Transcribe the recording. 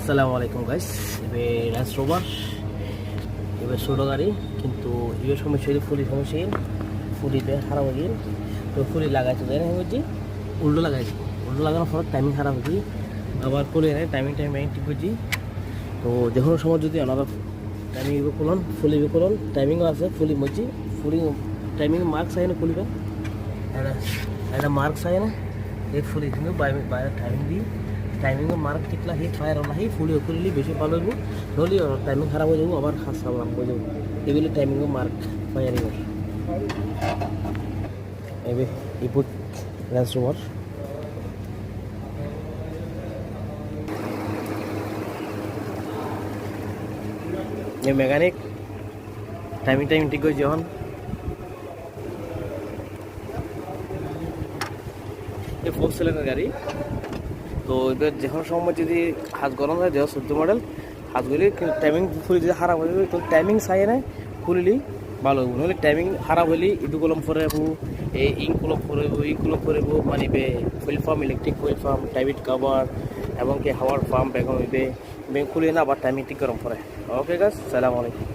আসসালামু আলাইকুম গাইস। এবে ল্যান্ড রোভার এবার ছোটো গাড়ি, কিন্তু এবার সমস্যা হয়েছে ফুলি সমস্যা ফুলিতে খারাপ হয়ে গেল। তো ফুলি লাগাইতে দেয় না, হয়েছি উল্টো লাগাইছি। উল্টো লাগানোর পর টাইমিং খারাপ হয়েছি, আবার ফুলি নেই টাইমিং ঠিক করছি। তো যে কোনো সময় যদি আলাদা টাইমিং করলাম ফুলি করলাম, টাইমিংও আছে ফুলি মরছি। ফুলি টাইমিং মার্কস আয় না ফুলিবে একটা মার্কস আয় না, এই ফুলি কিন্তু বাইরে টাইমিং দিই। টাইমিংও মার্ক টিকলা সেই ফায়ার ওলা সেই ফুলি ফুলিলে বেশি ভালো হইব, নহ'লে টাইমিং খারাপ হয়ে যাব, আবার খাস চালাম হয়ে যাব। এইগুলো টাইমিংও মার্ক ফায়ার এবার এবার ইপুট ল্যান্ড রোভার এই মেকানিক টাইমিং ঠিক হয়েছে। যখন এই 4 সিলিন্ডার গাড়ি, তো এবার যে কোনো সময় যদি হাত গরম হয়, 2014 মডেল হাতগুলি টাইমিং ফুলি যদি খারাপ হয়ে যাবে, তো টাইমিং চাই না ফুলিলি ভালো হইব। নহ'লে টাইমিং খারাপ হলে ইটো কলম ফুরাইব, এই ইংকুলম ফুরাইব মানিবে fuel pump, electric fuel pump, টাইমিট কাভার এবং কি হাওয়ার পাম্প বেগম হইবে খুলে না, আবার টাইমিং ঠিক গরম ফুরায়। ওকে গাছ, সালাম আলাইকুম।